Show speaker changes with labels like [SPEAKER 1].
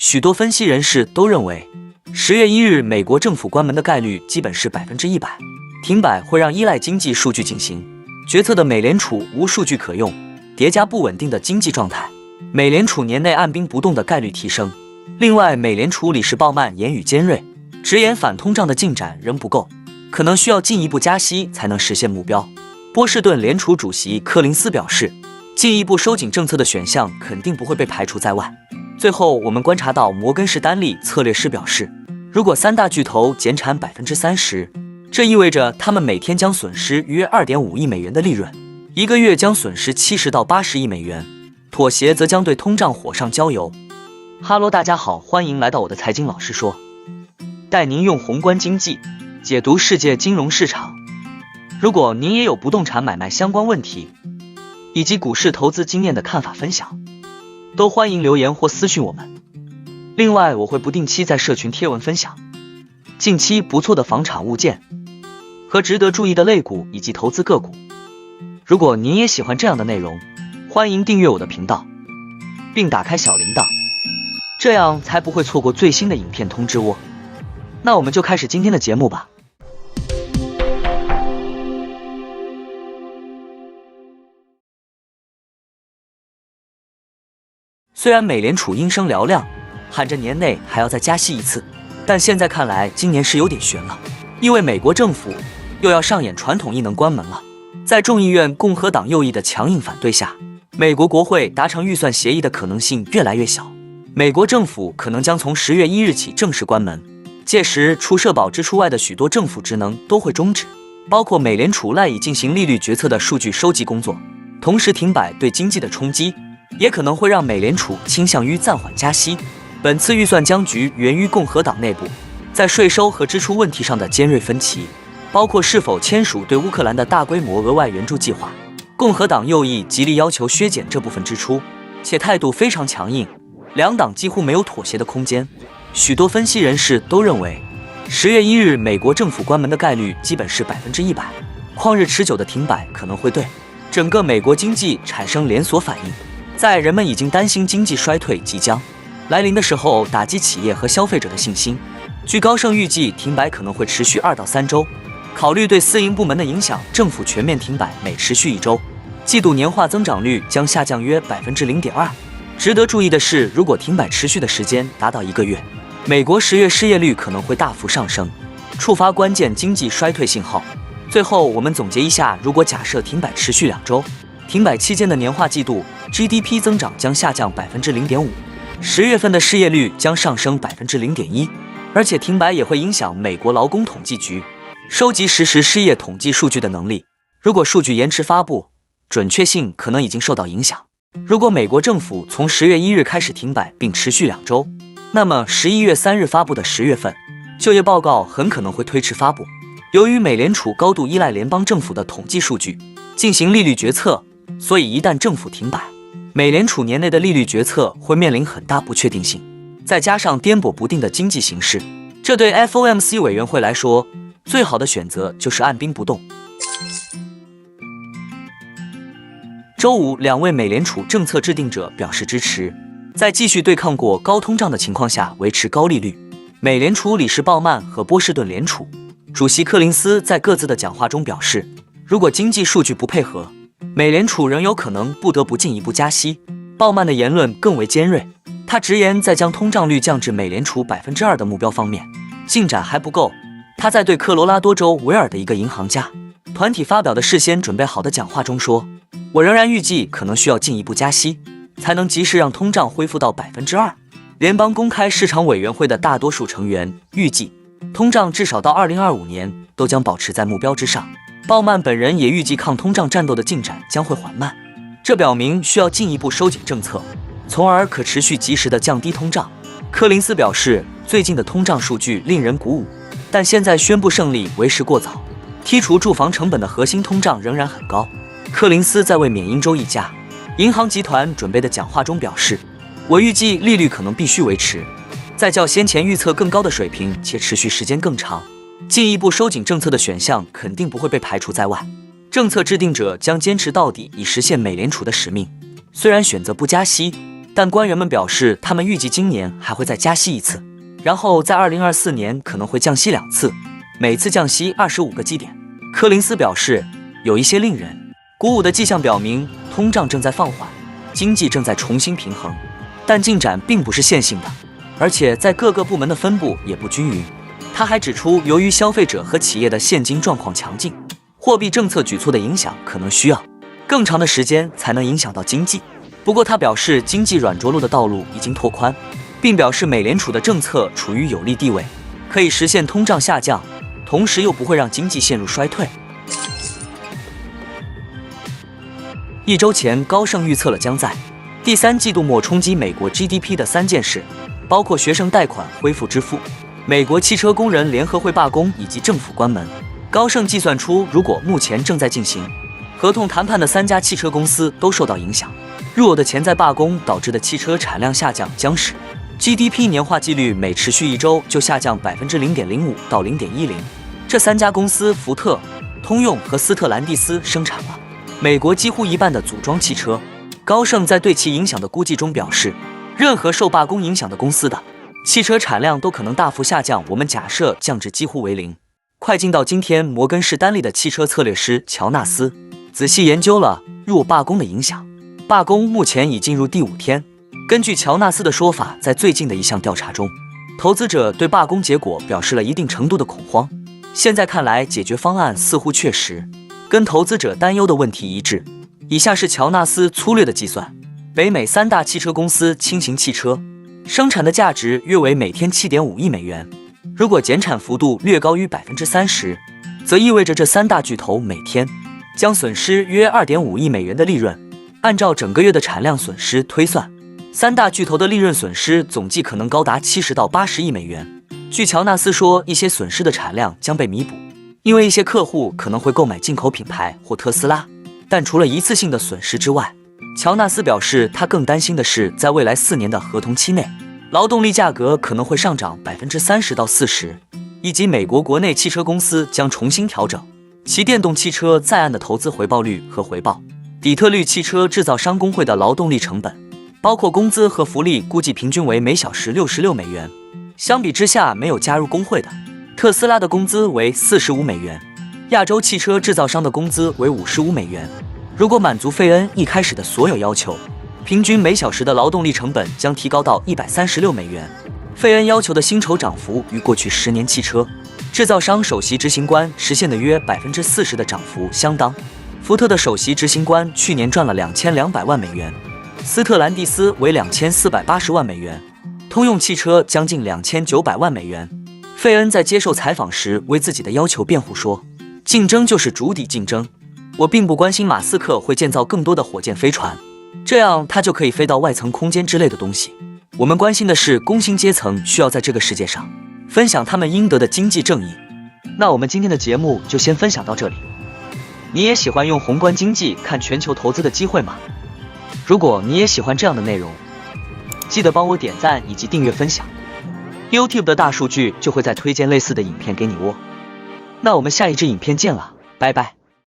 [SPEAKER 1] 许多分析人士都认为，10月1日美国政府关门的概率基本是100%，停摆会让依赖经济数据进行决策的美联储无数据可用，叠加不稳定的经济状态，美联储年内按兵不动的概率提升。另外，美联储理事鲍曼言语尖锐，直言反通胀的进展仍不够，可能需要进一步加息才能实现目标。波士顿联储主席柯林斯表示，进一步收紧政策的选项肯定不会被排除在外。最后，我们观察到摩根士丹利策略师表示，如果三大巨头减产30%，这意味着他们每天将损失约2.5亿美元的利润，一个月将损失70到80亿美元。妥协则将对通胀火上浇油。哈喽，大家好，欢迎来到我的财经老师说，带您用宏观经济解读世界金融市场。如果您也有不动产买卖相关问题，以及股市投资经验的看法分享，都欢迎留言或私讯我们。另外，我会不定期在社群贴文分享近期不错的房产物件和值得注意的类股以及投资个股。如果您也喜欢这样的内容，欢迎订阅我的频道，并打开小铃铛，这样才不会错过最新的影片通知哦。那我们就开始今天的节目吧。虽然美联储音声嘹亮，喊着年内还要再加息一次，但现在看来今年是有点悬了，因为美国政府又要上演传统异能关门了。在众议院共和党右翼的强硬反对下，美国国会达成预算协议的可能性越来越小，美国政府可能将从10月1日起正式关门，届时除社保支出外的许多政府职能都会终止，包括美联储赖以进行利率决策的数据收集工作。同时停摆对经济的冲击也可能会让美联储倾向于暂缓加息。本次预算僵局源于共和党内部在税收和支出问题上的尖锐分歧，包括是否签署对乌克兰的大规模额外援助计划。共和党右翼极力要求削减这部分支出，且态度非常强硬，两党几乎没有妥协的空间。许多分析人士都认为，10月1日美国政府关门的概率基本是100%，旷日持久的停摆可能会对整个美国经济产生连锁反应，在人们已经担心经济衰退即将来临的时候，打击企业和消费者的信心。据高盛预计，停摆可能会持续2到3周。考虑对私营部门的影响，政府全面停摆每持续1周，季度年化增长率将下降约0.2%。值得注意的是，如果停摆持续的时间达到1个月，美国10月失业率可能会大幅上升，触发关键经济衰退信号。最后，我们总结一下，如果假设停摆持续2周，停摆期间的年化季度 GDP 增长将下降0.5%，10月份的失业率将上升0.1%，而且停摆也会影响美国劳工统计局收集实时失业统计数据的能力。如果数据延迟发布，准确性可能已经受到影响。如果美国政府从10月1日开始停摆并持续2周，那么11月3日发布的10月份就业报告很可能会推迟发布。由于美联储高度依赖联邦政府的统计数据进行利率决策，所以一旦政府停摆，美联储年内的利率决策会面临很大不确定性。再加上颠簸不定的经济形势，这对 FOMC 委员会来说，最好的选择就是按兵不动。周五，两位美联储政策制定者表示支持，在继续对抗过高通胀的情况下维持高利率。美联储理事鲍曼和波士顿联储主席柯林斯在各自的讲话中表示，如果经济数据不配合，美联储仍有可能不得不进一步加息。鲍曼的言论更为尖锐，他直言在将通胀率降至美联储2%的目标方面进展还不够。他在对科罗拉多州维尔的一个银行家团体发表的事先准备好的讲话中说，我仍然预计可能需要进一步加息，才能及时让通胀恢复到2%。联邦公开市场委员会的大多数成员预计，通胀至少到2025年都将保持在目标之上。鲍曼本人也预计抗通胀战斗的进展将会缓慢，这表明需要进一步收紧政策，从而可持续及时地降低通胀。柯林斯表示，最近的通胀数据令人鼓舞，但现在宣布胜利为时过早。剔除住房成本的核心通胀仍然很高。柯林斯在为缅因州一家银行集团准备的讲话中表示，我预计利率可能必须维持在较先前预测更高的水平，且持续时间更长。进一步收紧政策的选项肯定不会被排除在外。政策制定者将坚持到底，以实现美联储的使命。虽然选择不加息，但官员们表示，他们预计今年还会再加息一次，然后在2024年可能会降息2次，每次降息25个基点。柯林斯表示，有一些令人鼓舞的迹象表明，通胀正在放缓，经济正在重新平衡，但进展并不是线性的，而且在各个部门的分布也不均匀。他还指出，由于消费者和企业的现金状况强劲，货币政策举措的影响可能需要更长的时间才能影响到经济。不过他表示，经济软着陆的道路已经拓宽，并表示美联储的政策处于有利地位，可以实现通胀下降，同时又不会让经济陷入衰退。一周前，高盛预测了将在第3季度末冲击美国 GDP 的3件事，包括学生贷款恢复支付、美国汽车工人联合会罢工以及政府关门。高盛计算出，如果目前正在进行合同谈判的3家汽车公司都受到影响，入偶的潜在罢工导致的汽车产量下降将使 GDP 年化季率每持续1周就下降 0.05% 到 0.10%。这3家公司福特、通用和斯特兰蒂斯生产了美国几乎一半的组装汽车。高盛在对其影响的估计中表示，任何受罢工影响的公司的汽车产量都可能大幅下降，我们假设降至几乎为零。快进到今天，摩根士丹利的汽车策略师乔纳斯仔细研究了入偶罢工的影响。罢工目前已进入第5天。根据乔纳斯的说法，在最近的一项调查中，投资者对罢工结果表示了一定程度的恐慌。现在看来，解决方案似乎确实跟投资者担忧的问题一致。以下是乔纳斯粗略的计算：北美3大汽车公司轻型汽车生产的价值约为每天7.5亿美元。如果减产幅度略高于 30%， 则意味着这3大巨头每天将损失约 2.5 亿美元的利润。按照整个月的产量损失推算，3大巨头的利润损失总计可能高达70到80亿美元。据乔纳斯说，一些损失的产量将被弥补，因为一些客户可能会购买进口品牌或特斯拉。但除了一次性的损失之外，乔纳斯表示，他更担心的是在未来4年的合同期内，劳动力价格可能会上涨 30% 到 40%， 以及美国国内汽车公司将重新调整其电动汽车在岸的投资回报率和回报。底特律汽车制造商工会的劳动力成本，包括工资和福利，估计平均为每小时66美元。相比之下，没有加入工会的特斯拉的工资为45美元，亚洲汽车制造商的工资为55美元。如果满足费恩一开始的所有要求，平均每小时的劳动力成本将提高到136美元。费恩要求的薪酬涨幅与过去10年汽车制造商首席执行官实现的约 40% 的涨幅相当。福特的首席执行官去年赚了2200万美元，斯特兰蒂斯为2480万美元，通用汽车将近2900万美元。费恩在接受采访时为自己的要求辩护说，竞争就是主体竞争，我并不关心马斯克会建造更多的火箭飞船，这样他就可以飞到外层空间之类的东西。我们关心的是工薪阶层需要在这个世界上分享他们应得的经济正义。那我们今天的节目就先分享到这里。你也喜欢用宏观经济看全球投资的机会吗？如果你也喜欢这样的内容，记得帮我点赞以及订阅分享， YouTube 的大数据就会再推荐类似的影片给你哦。那我们下一支影片见了，拜拜。